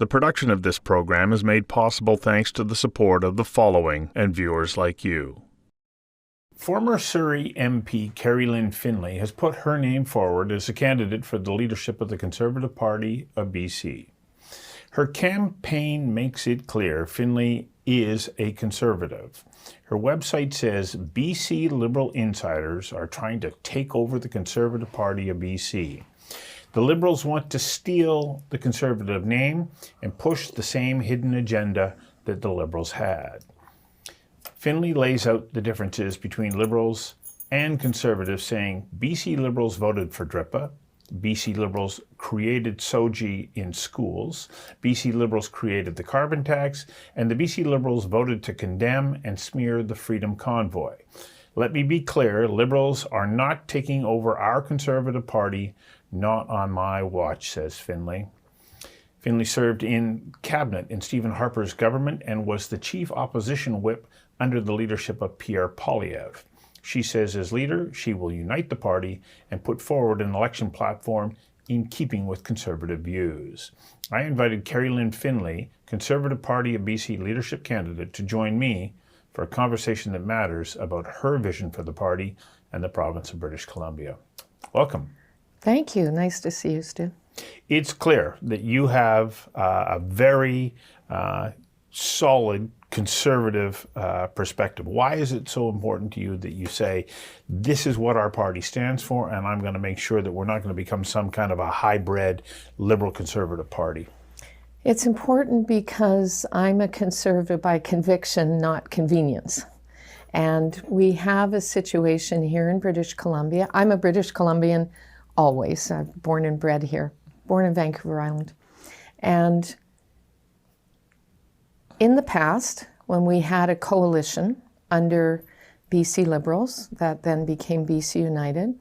The production of this program is made possible thanks to the support of the following and viewers like you. Former Surrey MP Kerry-Lynne Findlay has put her name forward as a candidate for the leadership of the Conservative Party of BC. Her campaign makes it clear Findlay is a Conservative. Her website says BC Liberal insiders are trying to take over the Conservative Party of BC. The Liberals want to steal the Conservative name and push the same hidden agenda that the Liberals had. Findlay lays out the differences between Liberals and Conservatives, saying BC Liberals voted for DRIPA, BC Liberals created SOGI in schools, BC Liberals created the carbon tax, and the BC Liberals voted to condemn and smear the Freedom Convoy. Let me be clear, Liberals are not taking over our Conservative Party. Not on my watch, says Findlay. Findlay served in cabinet in Stephen Harper's government and was the chief opposition whip under the leadership of Pierre Poiliever. She says as leader, she will unite the party and put forward an election platform in keeping with Conservative views. I invited Kerry-Lynne Findlay, Conservative Party of BC leadership candidate, to join me for a conversation that matters about her vision for the party and the province of British Columbia. Welcome. Thank you. Nice to see you, Stu. It's clear that you have a very solid conservative perspective. Why is it so important to you that you say, this is what our party stands for, and I'm going to make sure that we're not going to become some kind of a hybrid liberal conservative party? It's important because I'm a conservative by conviction, not convenience. And we have a situation here in British Columbia. I'm a British Columbian always. I'm born and bred here, born in Vancouver Island. And in the past, when we had a coalition under BC Liberals that then became BC United,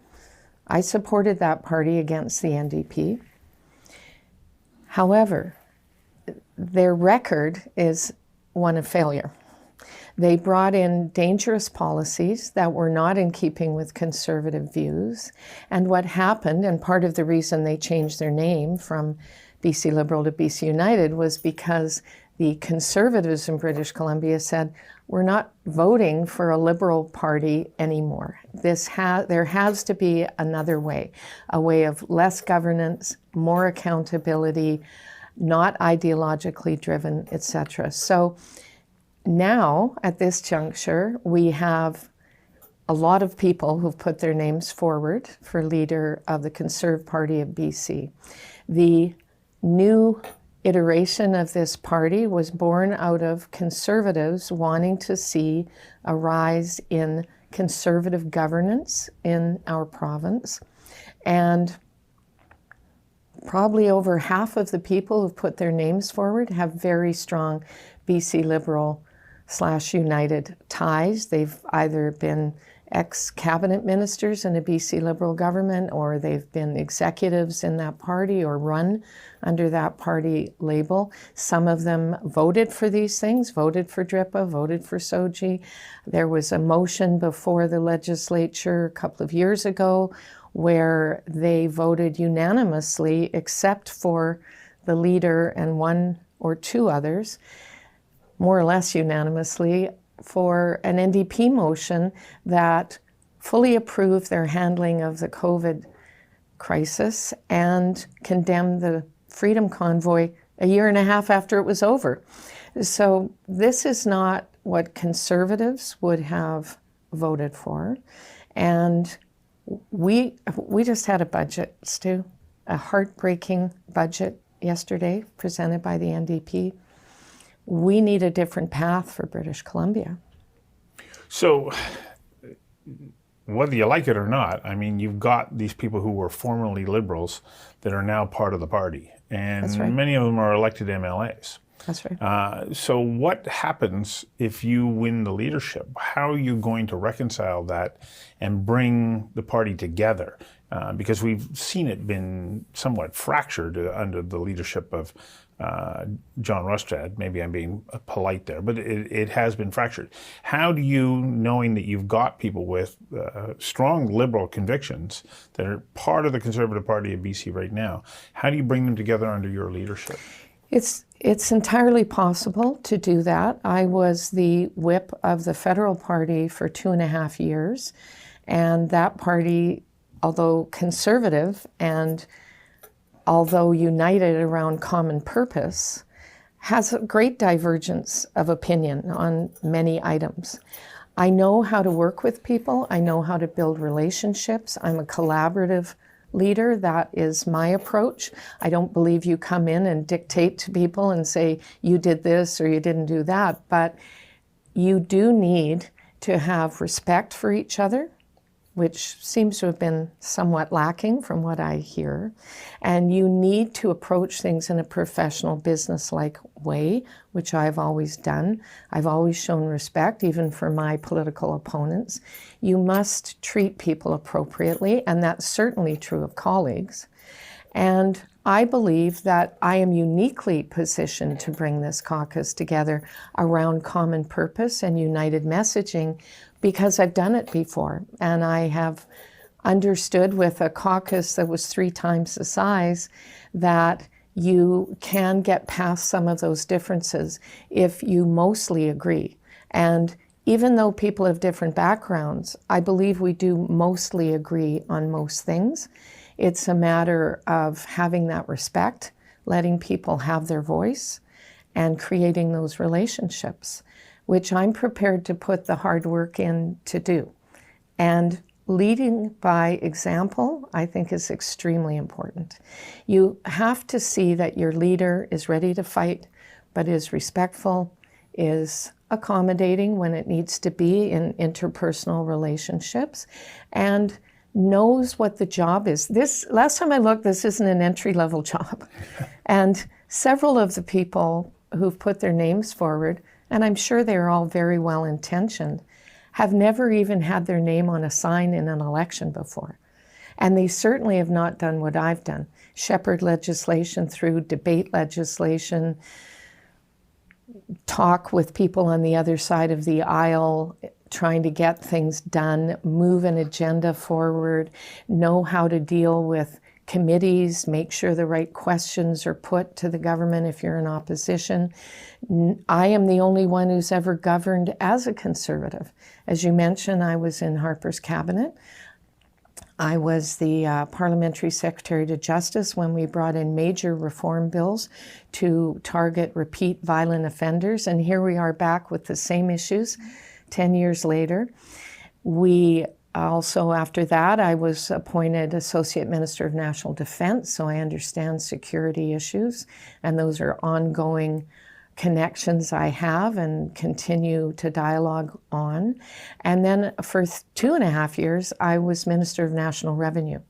I supported that party against the NDP. However, their record is one of failure. They brought in dangerous policies that were not in keeping with conservative views. And what happened, and part of the reason they changed their name from BC Liberal to BC United, was because the Conservatives in British Columbia said, we're not voting for a Liberal party anymore. There has to be another way, a way of less governance, more accountability, not ideologically driven, etc. So now, at this juncture, we have a lot of people who've put their names forward for leader of the Conservative Party of BC. The new iteration of this party was born out of Conservatives wanting to see a rise in conservative governance in our province. And probably over half of the people who've put their names forward have very strong BC Liberal/United ties. They've either been ex-cabinet ministers in a BC Liberal government, or they've been executives in that party or run under that party label. Some of them voted for these things, voted for DRIPA, voted for SOGI. There was a motion before the legislature a couple of years ago where they voted unanimously, except for the leader and one or two others, more or less unanimously, for an NDP motion that fully approved their handling of the COVID crisis and condemned the Freedom Convoy a year and a half after it was over. So this is not what Conservatives would have voted for. And we just had a budget, Stu, a heartbreaking budget yesterday presented by the NDP. We need a different path for British Columbia. So whether you like it or not, I mean, you've got these people who were formerly Liberals that are now part of the party. And That's right. Many of them are elected MLAs. That's right. So what happens if you win the leadership? How are you going to reconcile that and bring the party together? Because we've seen it been somewhat fractured under the leadership of John Rustad. Maybe I'm being polite there, but it has been fractured. How do you, knowing that you've got people with strong Liberal convictions that are part of the Conservative Party of BC right now, how do you bring them together under your leadership? It's entirely possible to do that. I was the whip of the federal party for 2.5 years, and that party, although conservative and although united around common purpose, has a great divergence of opinion on many items. I know how to work with people. I know how to build relationships. I'm a collaborative leader. That is my approach. I don't believe you come in and dictate to people and say, you did this or you didn't do that, but you do need to have respect for each other, which seems to have been somewhat lacking from what I hear. And you need to approach things in a professional, business-like way, which I've always done. I've always shown respect, even for my political opponents. You must treat people appropriately, and that's certainly true of colleagues. And I believe that I am uniquely positioned to bring this caucus together around common purpose and united messaging, because I've done it before, and I have understood with a caucus that was 3 times the size that you can get past some of those differences if you mostly agree. And even though people have different backgrounds, I believe we do mostly agree on most things. It's a matter of having that respect, letting people have their voice, and creating those relationships, which I'm prepared to put the hard work in to do. And leading by example, I think, is extremely important. You have to see that your leader is ready to fight, but is respectful, is accommodating when it needs to be in interpersonal relationships, and knows what the job is. This, last time I looked, this isn't an entry-level job. And several of the people who've put their names forward, and I'm sure they're all very well-intentioned, have never even had their name on a sign in an election before. And they certainly have not done what I've done. Shepherd legislation through debate legislation, talk with people on the other side of the aisle, trying to get things done, move an agenda forward, know how to deal with committees, make sure the right questions are put to the government if you're in opposition. I am the only one who's ever governed as a Conservative. As you mentioned, I was in Harper's cabinet. I was the Parliamentary Secretary to Justice when we brought in major reform bills to target repeat violent offenders, and here we are back with the same issues 10 years later. We also, after that, I was appointed Associate Minister of National Defense, so I understand security issues, and those are ongoing connections I have and continue to dialogue on. And then for 2.5 years, I was Minister of National Revenue.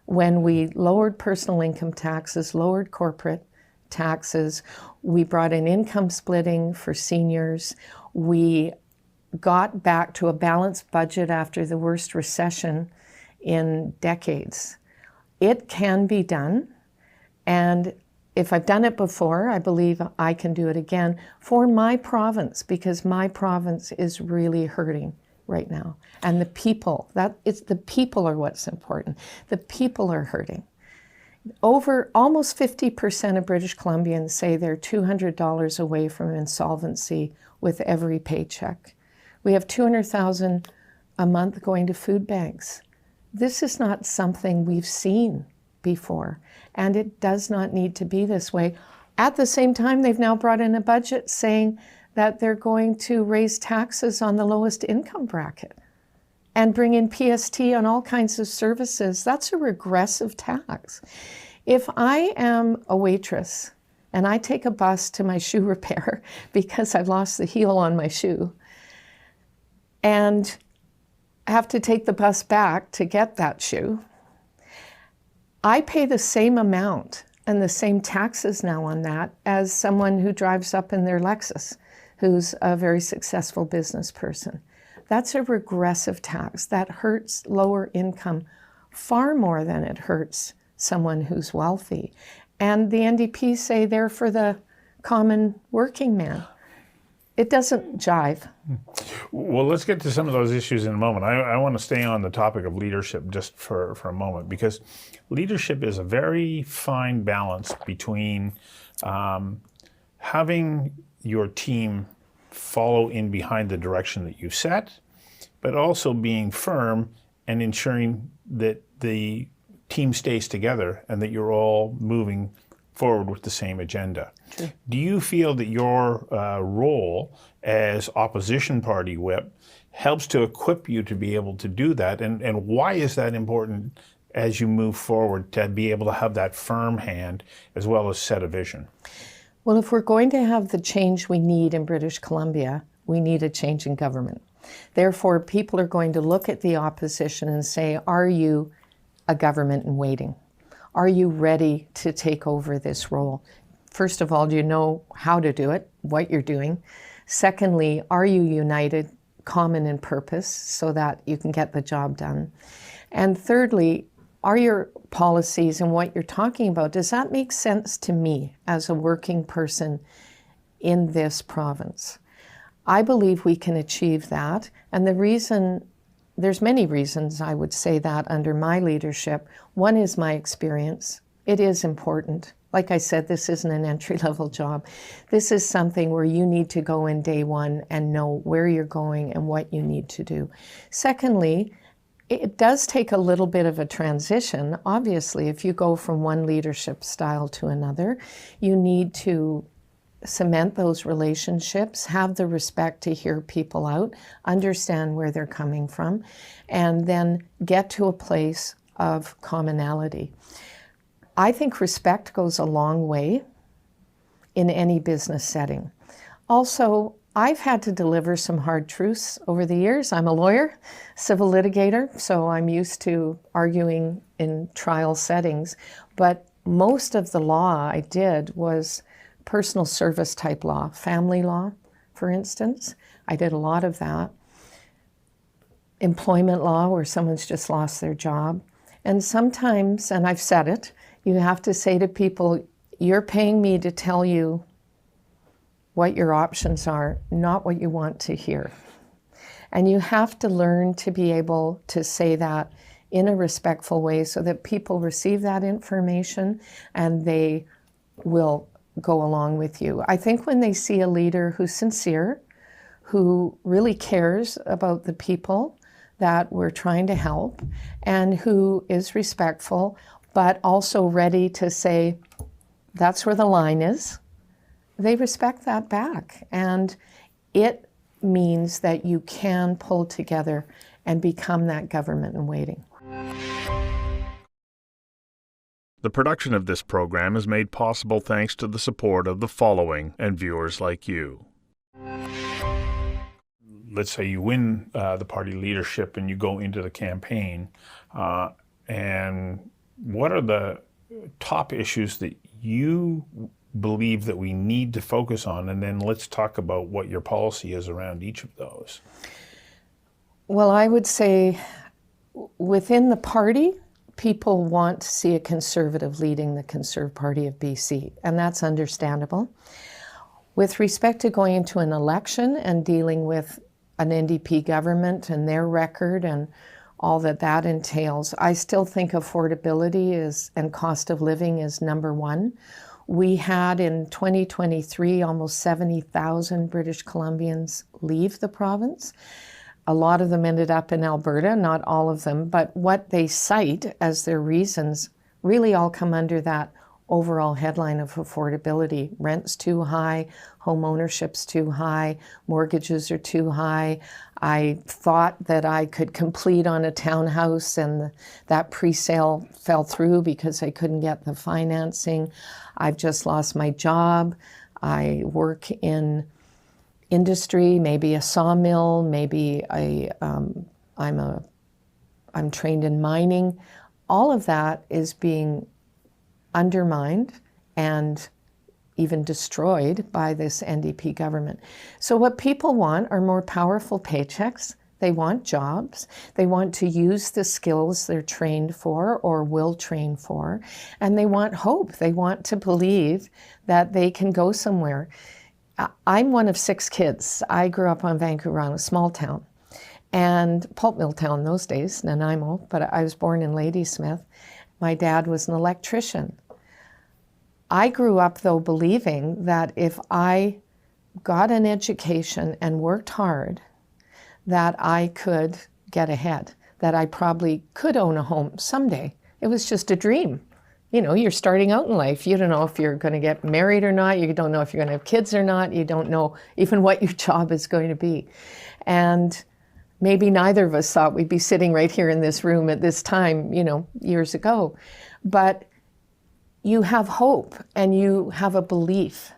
When we lowered personal income taxes, lowered corporate taxes, we brought in income splitting for seniors, we got back to a balanced budget after the worst recession in decades. It can be done, and if I've done it before, I believe I can do it again for my province, because my province is really hurting right now. And the people, the people are what's important. The people are hurting. Over almost 50% of British Columbians say they're $200 away from insolvency with every paycheck. We have 200,000 a month going to food banks. This is not something we've seen before, and it does not need to be this way. At the same time, they've now brought in a budget saying that they're going to raise taxes on the lowest income bracket and bring in PST on all kinds of services. That's a regressive tax. If I am a waitress and I take a bus to my shoe repair because I've lost the heel on my shoe, and have to take the bus back to get that shoe, I pay the same amount and the same taxes now on that as someone who drives up in their Lexus, who's a very successful business person. That's a regressive tax that hurts lower income far more than it hurts someone who's wealthy. And the NDP say they're for the common working man. it doesn't jive. Well, let's get to some of those issues in a moment. I want to stay on the topic of leadership just for a moment, because leadership is a very fine balance between having your team follow in behind the direction that you've set, but also being firm and ensuring that the team stays together and that you're all moving forward with the same agenda. True. Do you feel that your role as opposition party whip helps to equip you to be able to do that? And why is that important as you move forward, to be able to have that firm hand as well as set a vision? Well, if we're going to have the change we need in British Columbia, we need a change in government. Therefore, people are going to look at the opposition and say, are you a government in waiting? Are you ready to take over this role? First of all, do you know how to do it, what you're doing? Secondly, are you united, common in purpose, so that you can get the job done? And thirdly, are your policies and what you're talking about, does that make sense to me as a working person in this province? I believe we can achieve that. And the reason, there's many reasons I would say that under my leadership. One is my experience. It is important. Like I said, this isn't an entry-level job. This is something where you need to go in day one and know where you're going and what you need to do. Secondly, it does take a little bit of a transition. Obviously, if you go from one leadership style to another, you need to cement those relationships, have the respect to hear people out, understand where they're coming from, and then get to a place of commonality. I think respect goes a long way in any business setting. Also, I've had to deliver some hard truths over the years. I'm a lawyer, civil litigator, so I'm used to arguing in trial settings. But most of the law I did was personal service type law, family law, for instance. I did a lot of that. Employment law, where someone's just lost their job. And sometimes, and I've said it, you have to say to people, you're paying me to tell you what your options are, not what you want to hear. And you have to learn to be able to say that in a respectful way so that people receive that information and they will go along with you. I think when they see a leader who's sincere, who really cares about the people that we're trying to help, and who is respectful, but also ready to say, that's where the line is, they respect that back. And it means that you can pull together and become that government in waiting. The production of this program is made possible thanks to the support of the following and viewers like you. Let's say you win the party leadership and you go into the campaign, and what are the top issues that you believe that we need to focus on? And then let's talk about what your policy is around each of those. Well, I would say within the party, people want to see a Conservative leading the Conservative Party of BC, and that's understandable. With respect to going into an election and dealing with an NDP government and their record and all that that entails, I still think affordability is and cost of living is number one. We had in 2023 almost 70,000 British Columbians leave the province. A lot of them ended up in Alberta, not all of them, but what they cite as their reasons really all come under that overall headline of affordability. Rent's too high, home ownership's too high, mortgages are too high. I thought that I could complete on a townhouse and that pre-sale fell through because I couldn't get the financing. I've just lost my job. I work in industry, maybe a sawmill, maybe I'm trained in mining. All of that is being undermined and even destroyed by this NDP government. So what people want are more powerful paychecks. They want jobs. They want to use the skills they're trained for or will train for. And they want hope. They want to believe that they can go somewhere. I'm one of 6 kids. I grew up on Vancouver Island, a small town, and pulp mill town those days, Nanaimo, but I was born in Ladysmith. My dad was an electrician. I grew up, though, believing that if I got an education and worked hard, that I could get ahead, that I probably could own a home someday. It was just a dream. You know, you're starting out in life. You don't know if you're going to get married or not. You don't know if you're going to have kids or not. You don't know even what your job is going to be. And maybe neither of us thought we'd be sitting right here in this room at this time, you know, years ago. But you have hope and you have a belief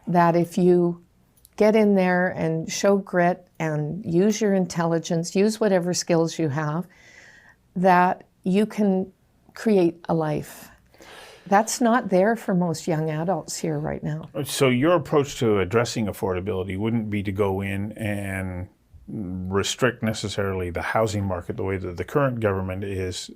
that if you get in there and show grit and use your intelligence, use whatever skills you have, that you can create a life. That's not there for most young adults here right now. So your approach to addressing affordability wouldn't be to go in and restrict necessarily the housing market the way that the current government is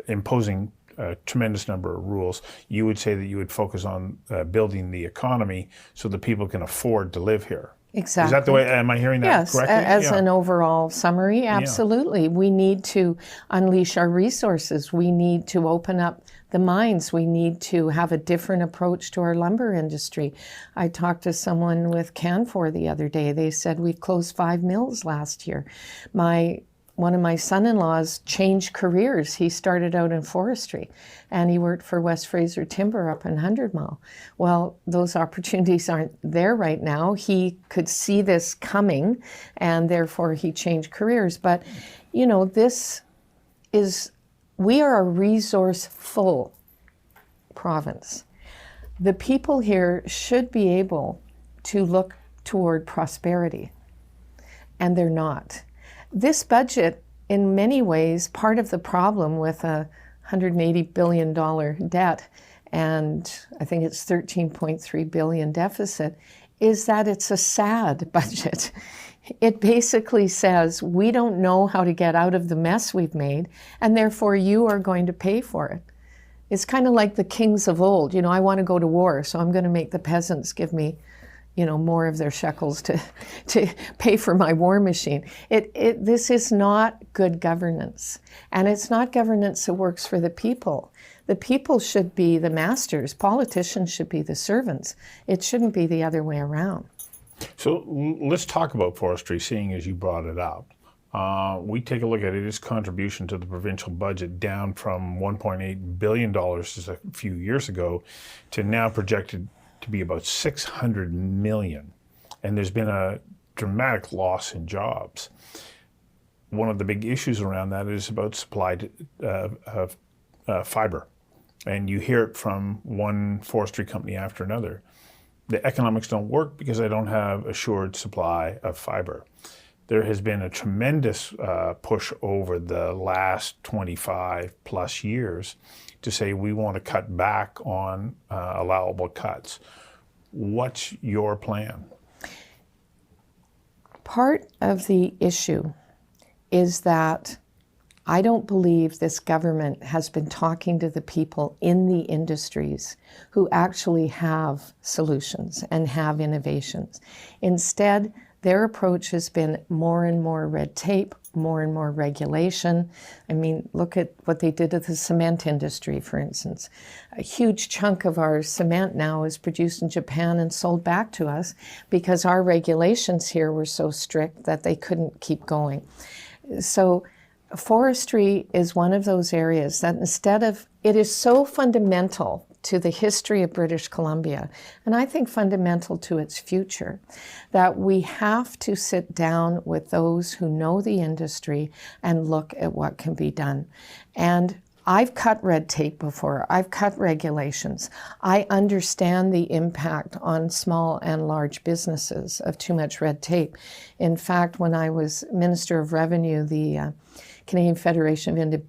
imposing a tremendous number of rules. You would say that you would focus on building the economy so that people can afford to live here. Exactly. Is that the way, am I hearing that correctly? Yes, as an overall summary, absolutely. We need to unleash our resources. We need to open up the mines. We need to have a different approach to our lumber industry. I talked to someone with Canfor the other day. They said we've closed 5 mills last year. One of my son-in-laws changed careers. He started out in forestry and he worked for West Fraser Timber up in 100 Mile. Well, those opportunities aren't there right now. He could see this coming and therefore he changed careers. But, you know, we are a resourceful province. The people here should be able to look toward prosperity, and they're not. This budget, in many ways, part of the problem with a $180 billion debt, and I think it's $13.3 billion deficit, is that it's a sad budget. It basically says, we don't know how to get out of the mess we've made, and therefore you are going to pay for it. It's kind of like the kings of old. You know, I want to go to war, so I'm going to make the peasants give me, you know, more of their shekels to pay for my war machine. This is not good governance. And it's not governance that works for the people. The people should be the masters. Politicians should be the servants. It shouldn't be the other way around. So let's talk about forestry, seeing as you brought it up. We take a look at its contribution to the provincial budget down from $1.8 billion just a few years ago to now projected to be about 600 million. And there's been a dramatic loss in jobs. One of the big issues around that is about supply of fiber. And you hear it from one forestry company after another. The economics don't work because I don't have assured supply of fiber. There has been a tremendous push over the last 25 plus years to say we want to cut back on allowable cuts. What's your plan? Part of the issue is that I don't believe this government has been talking to the people in the industries who actually have solutions and have innovations. Instead, their approach has been more and more red tape, more and more regulation. I mean, look at what they did to the cement industry, for instance. A huge chunk of our cement now is produced in Japan and sold back to us because our regulations here were so strict that they couldn't keep going. So forestry is one of those areas that it is so fundamental to the history of British Columbia, and I think fundamental to its future, that we have to sit down with those who know the industry and look at what can be done. And I've cut red tape before. I've cut regulations. I understand the impact on small and large businesses of too much red tape. In fact, when I was Minister of Revenue, the Canadian Federation of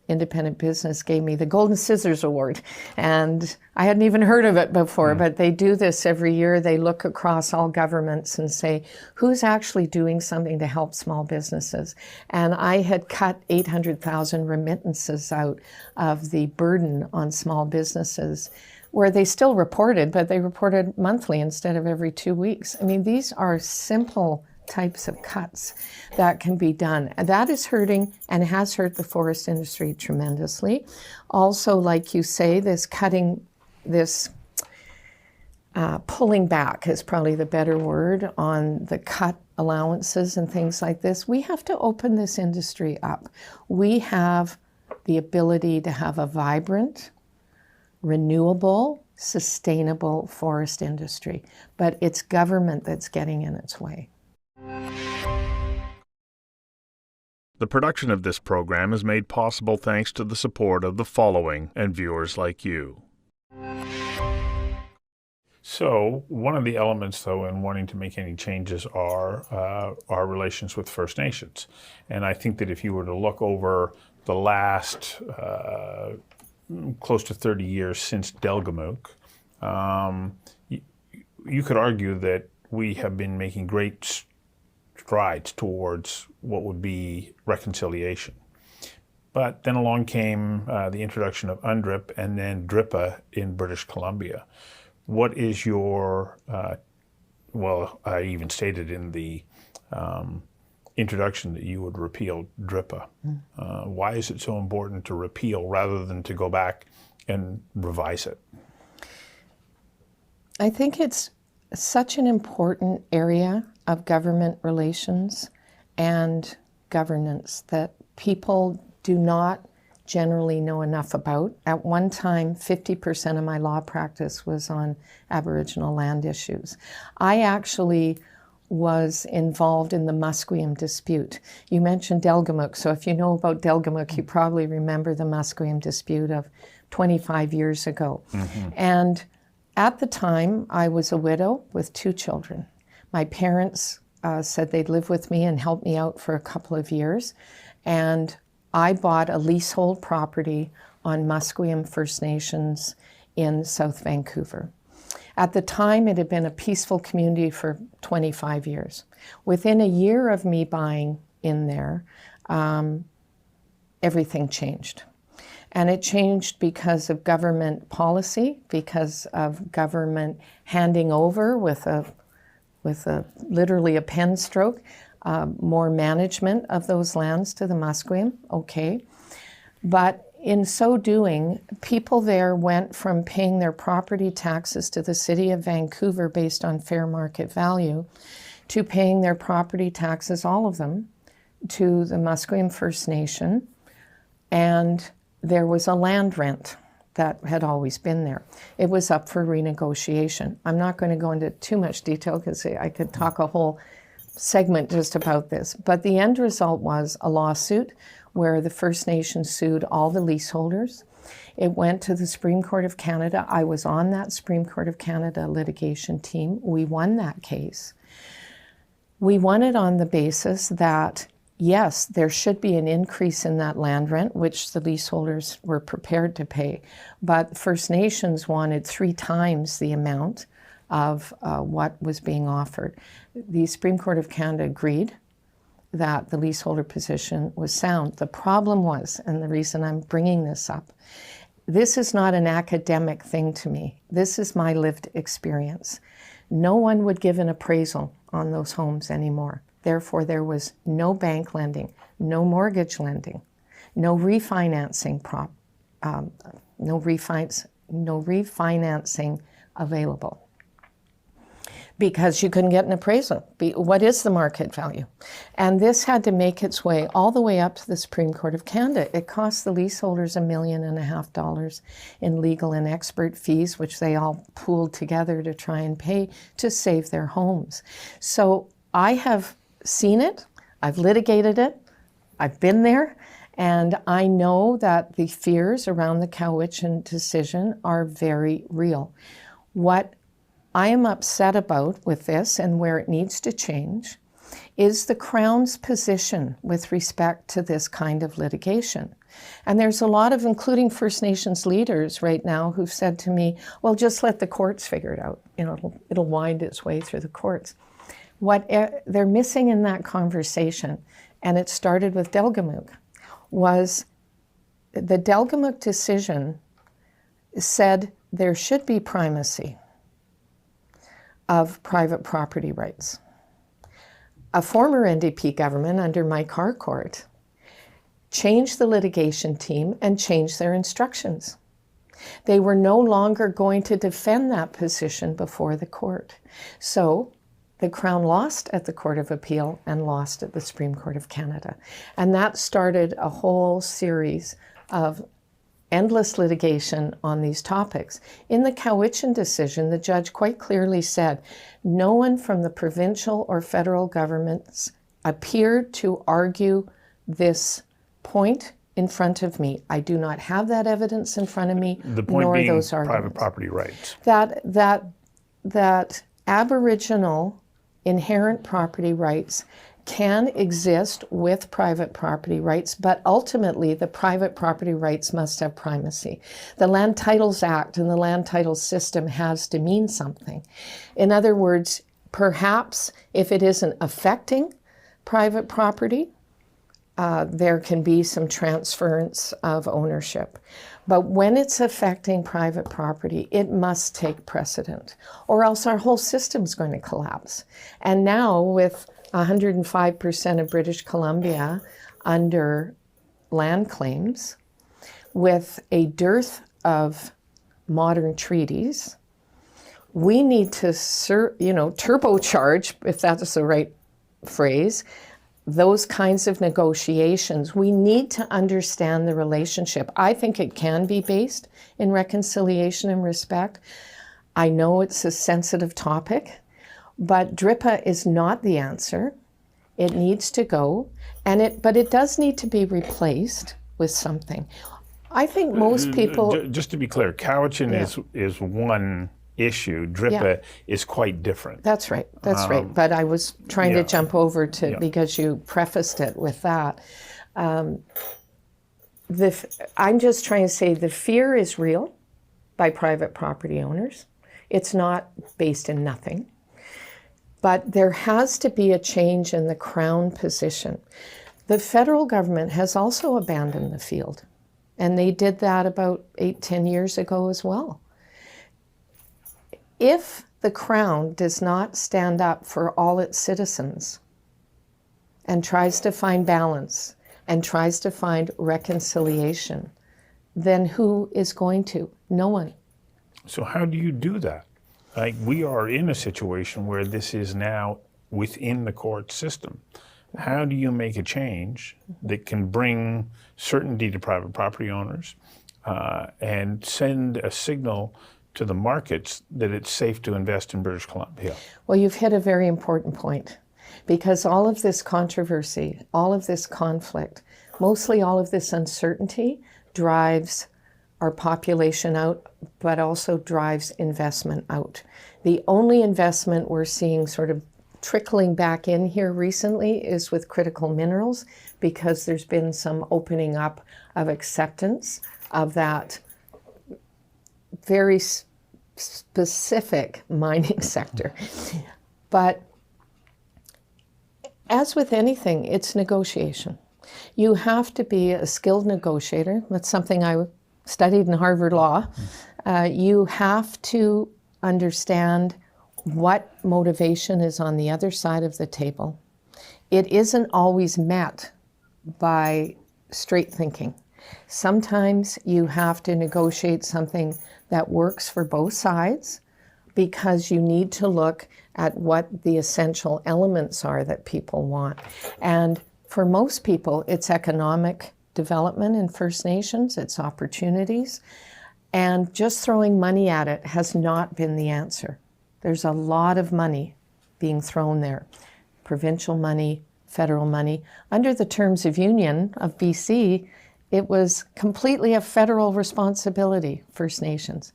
independent business gave me the Golden Scissors Award. And I hadn't even heard of it before, but they do this every year. They look across all governments and say, who's actually doing something to help small businesses? And I had cut 800,000 remittances out of the burden on small businesses, where they still reported, but they reported monthly instead of every 2 weeks. I mean, these are simple types of cuts that can be done. And that is hurting and has hurt the forest industry tremendously. Also, like you say, pulling back is probably the better word on the cut allowances and things like this. We have to open this industry up. We have the ability to have a vibrant, renewable, sustainable forest industry, but it's government that's getting in its way. The production of this program is made possible thanks to the support of the following and viewers like you. So, one of the elements, though, in wanting to make any changes are our relations with First Nations. And I think that if you were to look over the last close to 30 years since Delgamuukw, you could argue that we have been making great strides towards what would be reconciliation. But then along came the introduction of UNDRIP and then DRIPA in British Columbia. What is your, well, I even stated in the introduction that you would repeal DRIPA. Why is it so important to repeal rather than to go back and revise it? I think it's such an important area of government relations and governance that people do not generally know enough about. At one time, 50% of my law practice was on Aboriginal land issues. I actually was involved in the Musqueam dispute. You mentioned Delgamuukw, so if you know about Delgamuukw, you probably remember the Musqueam dispute of 25 years ago. And at the time, I was a widow with 2 children. My parents said they'd live with me and help me out for a couple of years. And I bought a leasehold property on Musqueam First Nations in South Vancouver. At the time, it had been a peaceful community for 25 years. Within a year of me buying in there, everything changed. And it changed because of government policy, because of government handing over with literally a pen stroke, more management of those lands to the Musqueam, okay. But in so doing, people there went from paying their property taxes to the city of Vancouver based on fair market value to paying their property taxes, all of them, to the Musqueam First Nation. And there was a land rent that had always been there. It was up for renegotiation. I'm not going to go into too much detail because I could talk a whole segment just about this. But the end result was a lawsuit where the First Nations sued all the leaseholders. It went to the Supreme Court of Canada. I was on that Supreme Court of Canada litigation team. We won that case. We won it on the basis that, yes, there should be an increase in that land rent, which the leaseholders were prepared to pay. But First Nations wanted 3 times the amount of what was being offered. The Supreme Court of Canada agreed that the leaseholder position was sound. The problem was, and the reason I'm bringing this up, this is not an academic thing to me. This is my lived experience. No one would give an appraisal on those homes anymore. Therefore, there was no bank lending, no mortgage lending, no refinancing no refinancing available, because you couldn't get an appraisal. What is the market value? And this had to make its way all the way up to the Supreme Court of Canada. It cost the leaseholders $1.5 million in legal and expert fees, which they all pooled together to try and pay to save their homes. So I have seen it, I've litigated it, I've been there, and I know that the fears around the Cowichan decision are very real. What I am upset about with this, and where it needs to change, is the Crown's position with respect to this kind of litigation. And there's a lot of, including First Nations leaders right now, who've said to me, well, just let the courts figure it out. You know, it'll wind its way through the courts. What they're missing in that conversation, and it started with Delgamuukw, was the Delgamuukw decision said there should be primacy of private property rights. A former NDP government under Mike Harcourt changed the litigation team and changed their instructions. They were no longer going to defend that position before the court. So the Crown lost at the Court of Appeal and lost at the Supreme Court of Canada. And that started a whole series of endless litigation on these topics. In the Cowichan decision, the judge quite clearly said, no one from the provincial or federal governments appeared to argue this point in front of me. I do not have that evidence in front of me, The point nor being those arguments. private property rights. That Aboriginal inherent property rights can exist with private property rights, but ultimately the private property rights must have primacy. The Land Titles Act and the land title system has to mean something. In other words, perhaps if it isn't affecting private property, there can be some transference of ownership. But when it's affecting private property, it must take precedent, or else our whole system's going to collapse. And now with 105% of British Columbia under land claims, with a dearth of modern treaties, we need to turbocharge, if that's the right phrase, those kinds of negotiations. We need to understand the relationship. I think it can be based in reconciliation and respect. I know it's a sensitive topic, but DRIPA is not the answer. It needs to go, but it does need to be replaced with something. I think most people... Just to be clear, Cowichan is one issue. DRIPA is quite different. That's right. Right. But I was trying to jump over to, because you prefaced it with that. I'm just trying to say the fear is real by private property owners. It's not based in nothing. But there has to be a change in the Crown position. The federal government has also abandoned the field. And they did that about 8-10 years ago as well. If the Crown does not stand up for all its citizens and tries to find balance and tries to find reconciliation, then who is going to? No one. So how do you do that? Like, we are in a situation where this is now within the court system. How do you make a change that can bring certainty to private property owners and send a signal to the markets that it's safe to invest in British Columbia? Well, you've hit a very important point, because all of this controversy, all of this conflict, mostly all of this uncertainty drives our population out, but also drives investment out. The only investment we're seeing sort of trickling back in here recently is with critical minerals, because there's been some opening up of acceptance of that very specific mining sector. But as with anything, it's negotiation. You have to be a skilled negotiator. That's something I studied in Harvard Law. You have to understand what motivation is on the other side of the table. It isn't always met by straight thinking. Sometimes you have to negotiate something that works for both sides, because you need to look at what the essential elements are that people want. And for most people, it's economic development in First Nations, it's opportunities, and just throwing money at it has not been the answer. There's a lot of money being thrown there, provincial money, federal money. Under the terms of union of BC, it was completely a federal responsibility, First Nations,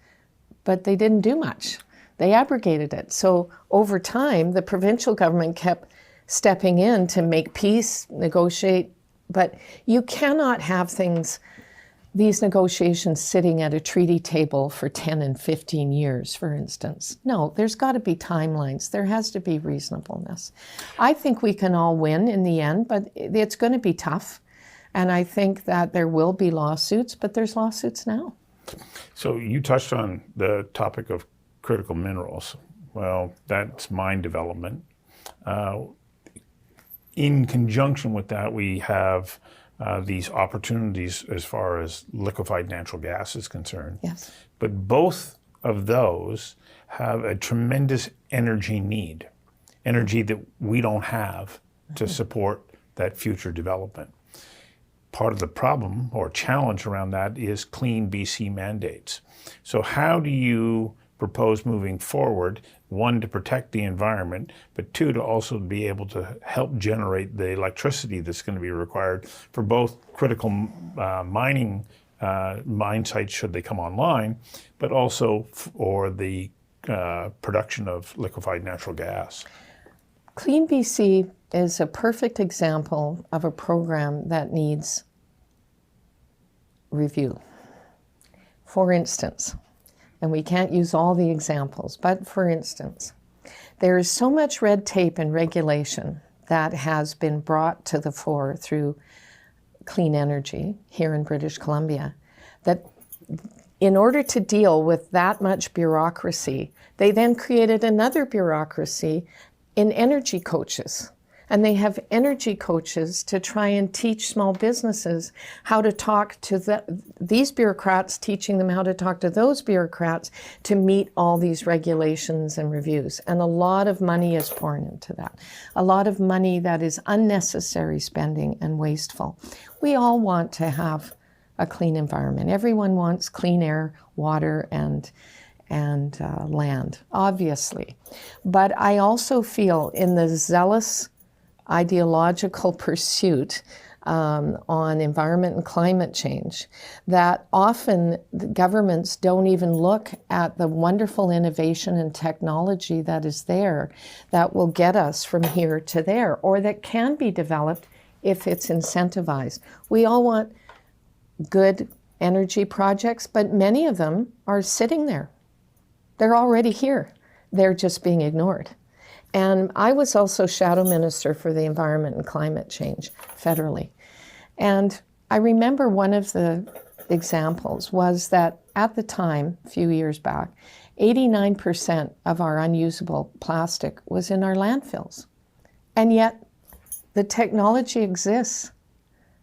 but they didn't do much. They abrogated it. So over time, the provincial government kept stepping in to make peace, negotiate, But you cannot have these negotiations sitting at a treaty table for 10 and 15 years, for instance. No, there's got to be timelines. There has to be reasonableness. I think we can all win in the end, but it's going to be tough. And I think that there will be lawsuits, but there's lawsuits now. So you touched on the topic of critical minerals. Well, that's mine development. In conjunction with that, we have these opportunities as far as liquefied natural gas is concerned. Yes. But both of those have a tremendous energy need, energy that we don't have to support that future development. Part of the problem or challenge around that is clean BC mandates. So how do you propose moving forward, one, to protect the environment, but two, to also be able to help generate the electricity that's going to be required for both critical mine sites should they come online, but also for the production of liquefied natural gas? Clean BC is a perfect example of a program that needs review. For instance, and we can't use all the examples, but for instance, there is so much red tape and regulation that has been brought to the fore through clean energy here in British Columbia that in order to deal with that much bureaucracy, they then created another bureaucracy in energy coaches. And they have energy coaches to try and teach small businesses how to talk to these bureaucrats, teaching them how to talk to those bureaucrats to meet all these regulations and reviews. And a lot of money is pouring into that. A lot of money that is unnecessary spending and wasteful. We all want to have a clean environment. Everyone wants clean air, water, and land, obviously. But I also feel in the zealous ideological pursuit on environment and climate change that often the governments don't even look at the wonderful innovation and technology that is there that will get us from here to there, or that can be developed if it's incentivized. We all want good energy projects, but many of them are sitting there. They're already here. They're just being ignored. And I was also shadow minister for the environment and climate change federally. And I remember one of the examples was that at the time, a few years back, 89% of our unusable plastic was in our landfills. And yet the technology exists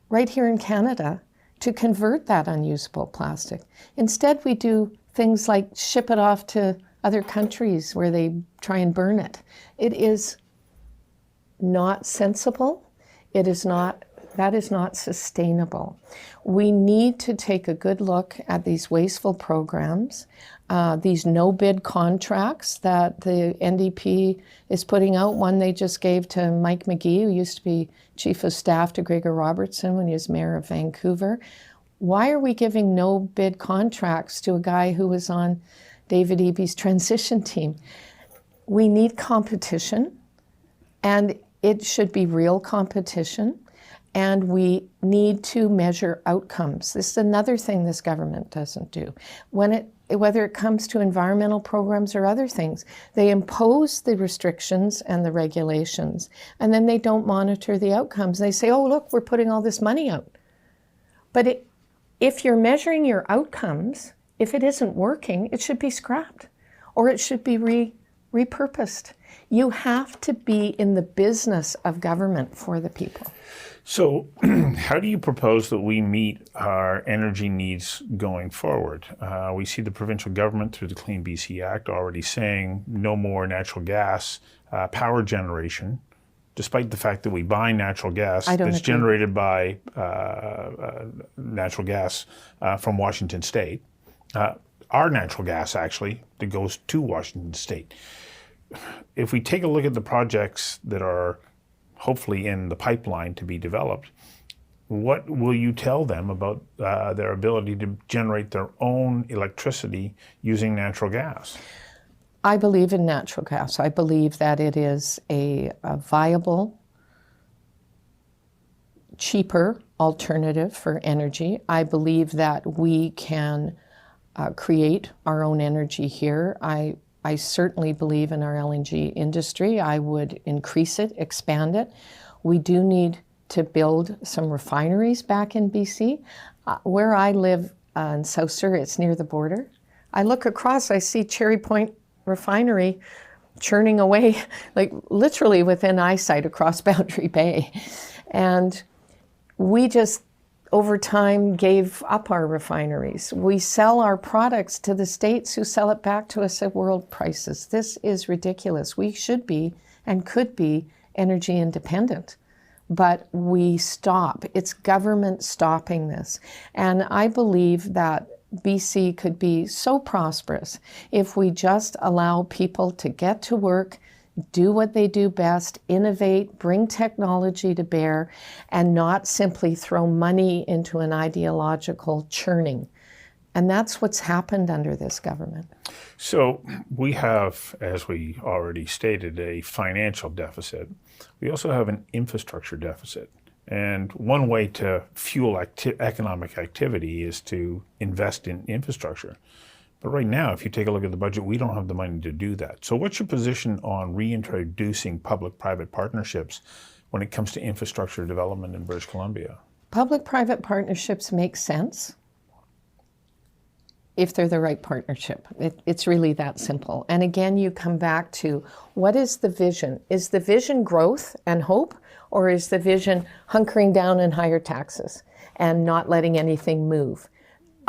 right here in Canada to convert that unusable plastic. Instead, we do things like ship it off to other countries where they try and burn it. It is not sensible. That is not sustainable. We need to take a good look at these wasteful programs, these no-bid contracts that the NDP is putting out. One they just gave to Mike McGee, who used to be Chief of Staff to Gregor Robertson when he was Mayor of Vancouver. Why are we giving no-bid contracts to a guy who was on David Eby's transition team? We need competition, and it should be real competition, and we need to measure outcomes. This is another thing this government doesn't do. Whether it comes to environmental programs or other things, they impose the restrictions and the regulations, and then they don't monitor the outcomes. They say, oh, look, we're putting all this money out. But if you're measuring your outcomes, if it isn't working, it should be scrapped or it should be repurposed. You have to be in the business of government for the people. So how do you propose that we meet our energy needs going forward? We see the provincial government through the Clean BC Act already saying no more natural gas power generation, despite the fact that we buy natural gas that's generated by natural gas from Washington State. Our natural gas, actually, that goes to Washington State. If we take a look at the projects that are hopefully in the pipeline to be developed, what will you tell them about their ability to generate their own electricity using natural gas? I believe in natural gas. I believe that it is a viable cheaper alternative for energy. I believe that we can create our own energy here. I certainly believe in our LNG industry. I would increase it, expand it. We do need to build some refineries back in BC. Where I live in South Surrey, it's near the border. I look across, I see Cherry Point Refinery churning away, like literally within eyesight across Boundary Bay. And we just, over time, gave up our refineries. We sell our products to the States who sell it back to us at world prices. This is ridiculous. We should be and could be energy independent. But we stop. It's government stopping this. And I believe that BC could be so prosperous if we just allow people to get to work, do what they do best, innovate, bring technology to bear, and not simply throw money into an ideological churning. And that's what's happened under this government. So we have, as we already stated, a financial deficit. We also have an infrastructure deficit. And one way to fuel economic activity is to invest in infrastructure. But right now, if you take a look at the budget, we don't have the money to do that. So what's your position on reintroducing public-private partnerships when it comes to infrastructure development in British Columbia? Public-private partnerships make sense if they're the right partnership. It's really that simple. And again, you come back to, what is the vision? Is the vision growth and hope, or is the vision hunkering down in higher taxes and not letting anything move?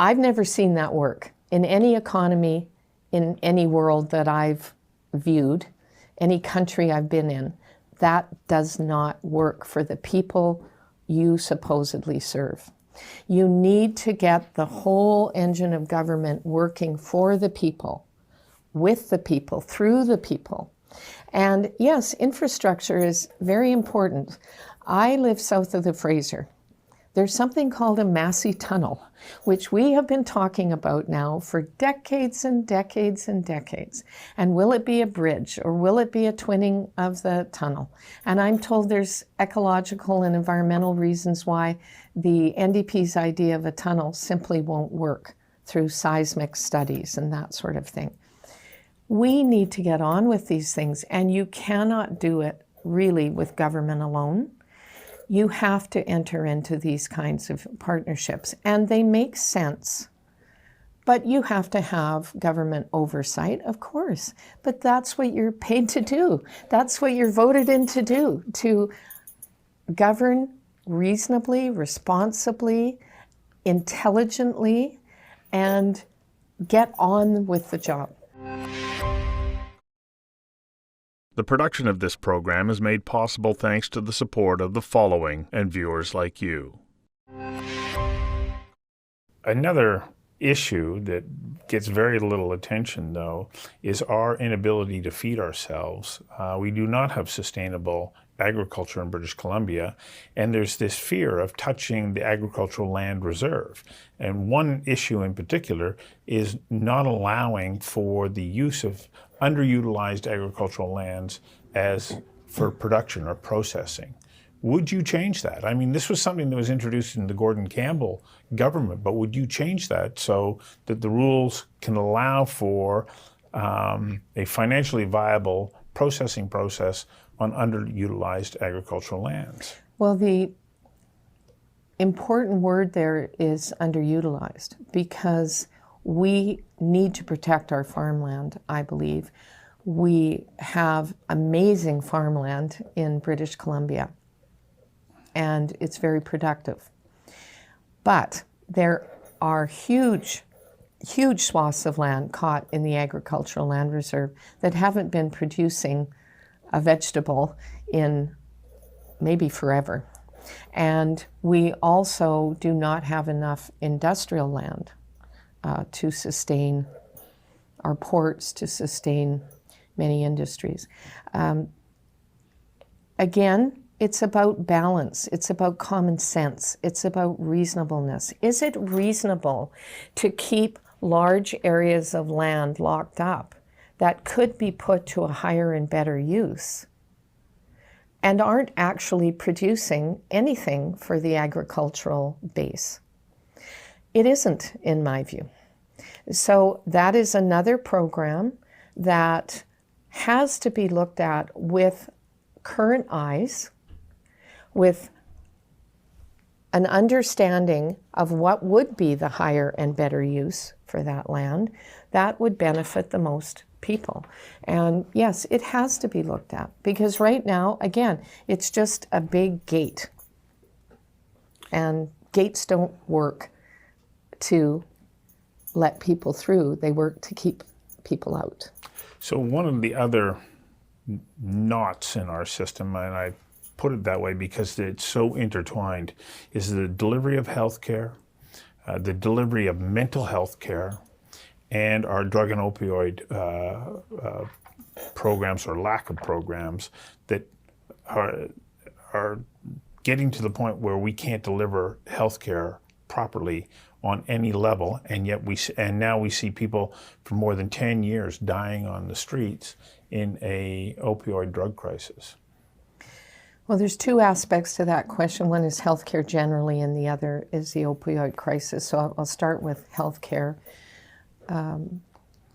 I've never seen that work in any economy, in any world that I've viewed, any country I've been in. That does not work for the people you supposedly serve. You need to get the whole engine of government working for the people, with the people, through the people. And yes, infrastructure is very important. I live south of the Fraser. There's something called a Massey Tunnel, which we have been talking about now for decades and decades and decades. And will it be a bridge, or will it be a twinning of the tunnel? And I'm told there's ecological and environmental reasons why the NDP's idea of a tunnel simply won't work through seismic studies and that sort of thing. We need to get on with these things, and you cannot do it really with government alone. You have to enter into these kinds of partnerships, and they make sense. But you have to have government oversight, of course. But that's what you're paid to do. That's what you're voted in to do, to govern reasonably, responsibly, intelligently, and get on with the job. The production of this program is made possible thanks to the support of the following and viewers like you. Another issue that gets very little attention, though, is our inability to feed ourselves. We do not have sustainable agriculture in British Columbia, and there's this fear of touching the agricultural land reserve. And one issue in particular is not allowing for the use of underutilized agricultural lands as for production or processing. Would you change that? I mean, this was something that was introduced in the Gordon Campbell government, but would you change that so that the rules can allow for a financially viable processing process on underutilized agricultural lands? Well, the important word there is underutilized, because we need to protect our farmland, I believe. We have amazing farmland in British Columbia, and it's very productive. But there are huge swaths of land caught in the agricultural land reserve that haven't been producing a vegetable in maybe forever. And we also do not have enough industrial land to sustain our ports, to sustain many industries. Again, it's about balance. It's about common sense. It's about reasonableness. Is it reasonable to keep large areas of land locked up that could be put to a higher and better use and aren't actually producing anything for the agricultural base. It isn't, in my view. So that is another program that has to be looked at with current eyes, with an understanding of what would be the higher and better use for that land that would benefit the most people. And yes, it has to be looked at, because right now, again, it's just a big gate. And gates don't work to let people through, they work to keep people out. So one of the other knots in our system, and I put it that way because it's so intertwined, is the delivery of health care, the delivery of mental health care, and our drug and opioid programs, or lack of programs, that are getting to the point where we can't deliver health care properly on any level, and yet now we see people for more than 10 years dying on the streets in a opioid drug crisis. Well, there's two aspects to that question. One is healthcare generally, and the other is the opioid crisis. So I'll start with healthcare.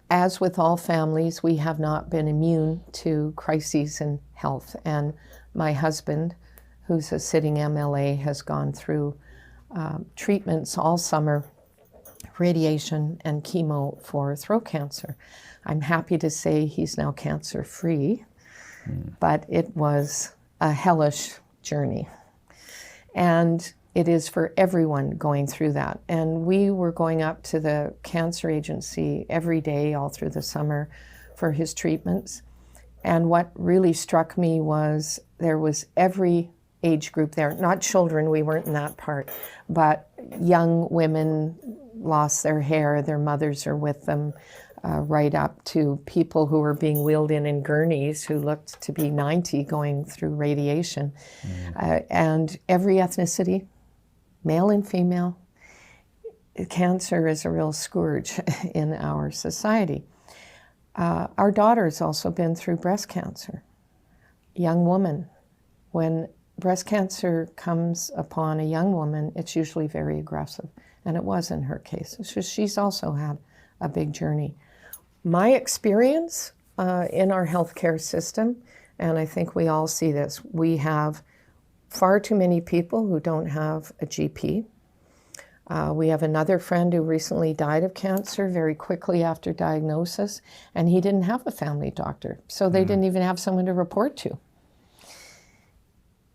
As with all families, we have not been immune to crises in health. And my husband, who's a sitting MLA, has gone through treatments all summer, radiation and chemo for throat cancer. I'm happy to say he's now cancer-free, but it was a hellish journey. And it is for everyone going through that. And we were going up to the cancer agency every day all through the summer for his treatments. And what really struck me was there was every age group there, not children, we weren't in that part, but young women lost their hair, their mothers are with them, right up to people who were being wheeled in gurneys who looked to be 90 going through radiation. And every ethnicity, male and female, cancer is a real scourge in our society. Our daughter's also been through breast cancer. Young woman, when breast cancer comes upon a young woman, it's usually very aggressive, and it was in her case. So she's also had a big journey. My experience in our healthcare system, and I think we all see this, we have far too many people who don't have a GP. We have another friend who recently died of cancer very quickly after diagnosis, and he didn't have a family doctor, so they didn't even have someone to report to.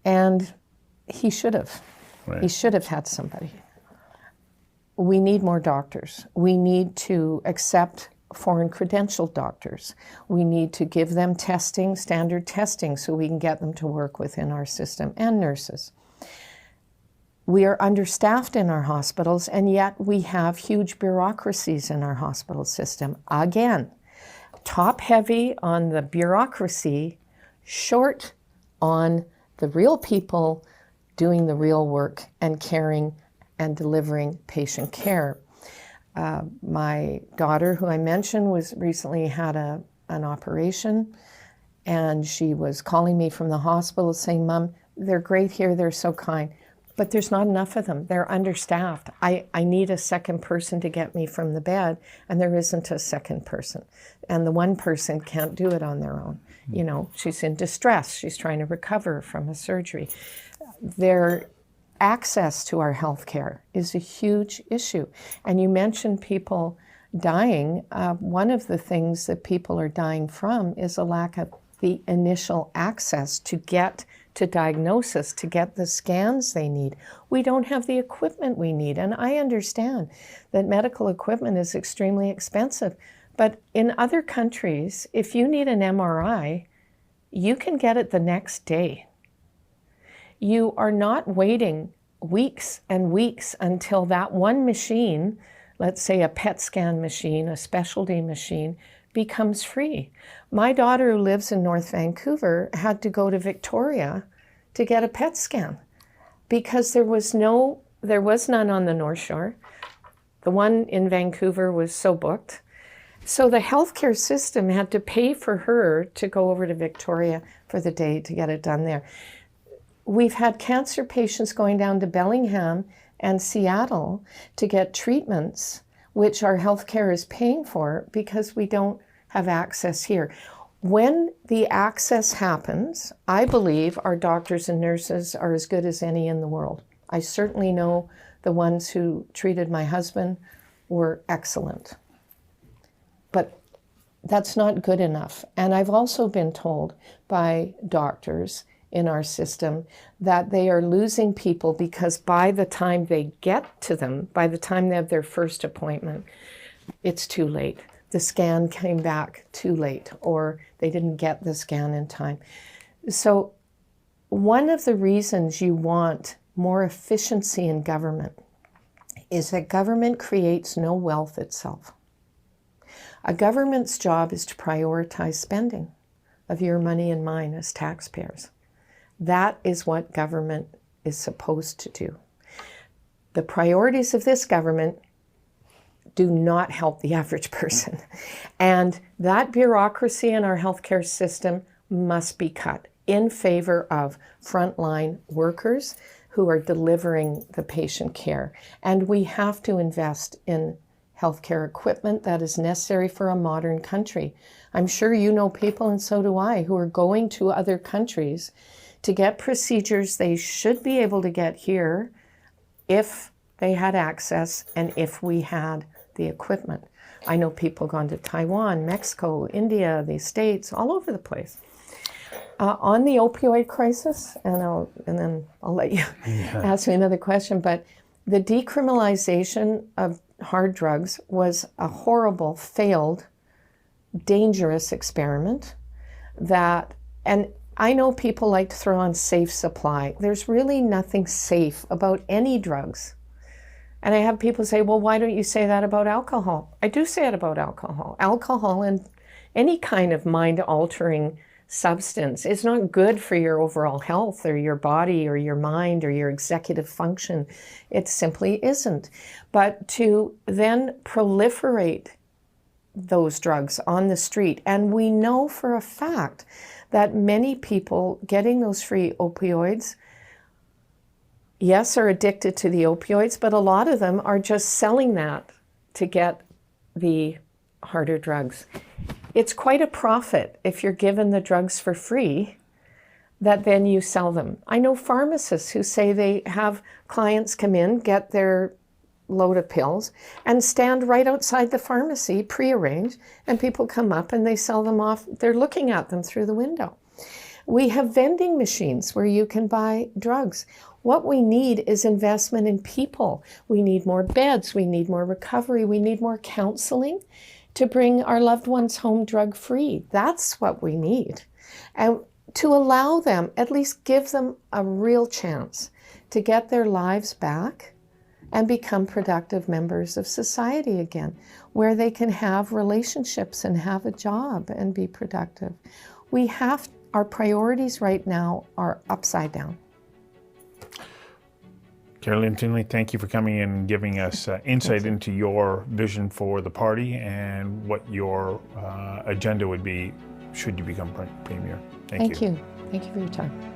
And he should have. Right. He should have had somebody. We need more doctors. We need to accept foreign credentialed doctors. We need to give them testing, standard testing, so we can get them to work within our system, and nurses. We are understaffed in our hospitals, and yet we have huge bureaucracies in our hospital system. Again, top heavy on the bureaucracy, short on the real people doing the real work and caring and delivering patient care. My daughter, who I mentioned, was recently had an operation, and she was calling me from the hospital saying, "Mom, they're great here, they're so kind, but there's not enough of them. They're understaffed. I need a second person to get me from the bed, and there isn't a second person. And the one person can't do it on their own. You know, she's in distress. She's trying to recover from a surgery." Their access to our health care is a huge issue. And you mentioned people dying. One of the things that people are dying from is a lack of the initial access to get to diagnosis, to get the scans they need. We don't have the equipment we need. And I understand that medical equipment is extremely expensive. But in other countries, if you need an MRI, you can get it the next day. You are not waiting weeks and weeks until that one machine, let's say a PET scan machine, a specialty machine, becomes free. My daughter, who lives in North Vancouver, had to go to Victoria to get a PET scan because there was none on the North Shore. The one in Vancouver was so booked. So the healthcare system had to pay for her to go over to Victoria for the day to get it done there. We've had cancer patients going down to Bellingham and Seattle to get treatments, which our healthcare is paying for because we don't have access here. When the access happens, I believe our doctors and nurses are as good as any in the world. I certainly know the ones who treated my husband were excellent. But that's not good enough. And I've also been told by doctors in our system that they are losing people because by the time they get to them, by the time they have their first appointment, it's too late. The scan came back too late, or they didn't get the scan in time. So one of the reasons you want more efficiency in government is that government creates no wealth itself. A government's job is to prioritize spending of your money and mine as taxpayers. That is what government is supposed to do. The priorities of this government do not help the average person. And that bureaucracy in our healthcare system must be cut in favor of frontline workers who are delivering the patient care. And we have to invest in healthcare equipment that is necessary for a modern country. I'm sure you know people, and so do I, who are going to other countries to get procedures they should be able to get here if they had access and if we had the equipment. I know people gone to Taiwan, Mexico, India, the States, all over the place. On the opioid crisis, and then I'll let you ask me another question, but the decriminalization of hard drugs was a horrible, failed, dangerous experiment that, and I know people like to throw on safe supply. There's really nothing safe about any drugs. And I have people say, well, why don't you say that about alcohol? I do say it about alcohol. Alcohol and any kind of mind-altering substance is not good for your overall health or your body or your mind or your executive function. It simply isn't. But to then proliferate those drugs on the street, and we know for a fact that many people getting those free opioids, yes, are addicted to the opioids, but a lot of them are just selling that to get the harder drugs. It's quite a profit if you're given the drugs for free, that then you sell them. I know pharmacists who say they have clients come in, get their load of pills, and stand right outside the pharmacy, prearranged, and people come up and they sell them off. They're looking at them through the window. We have vending machines where you can buy drugs. What we need is investment in people. We need more beds. We need more recovery. We need more counseling to bring our loved ones home drug-free. That's what we need. And to allow them, at least give them a real chance to get their lives back and become productive members of society again, where they can have relationships and have a job and be productive. Our priorities right now are upside down. Kerry-Lynne Findlay, thank you for coming in and giving us insight into your vision for the party and what your agenda would be should you become Premier. Thank you. Thank you for your time.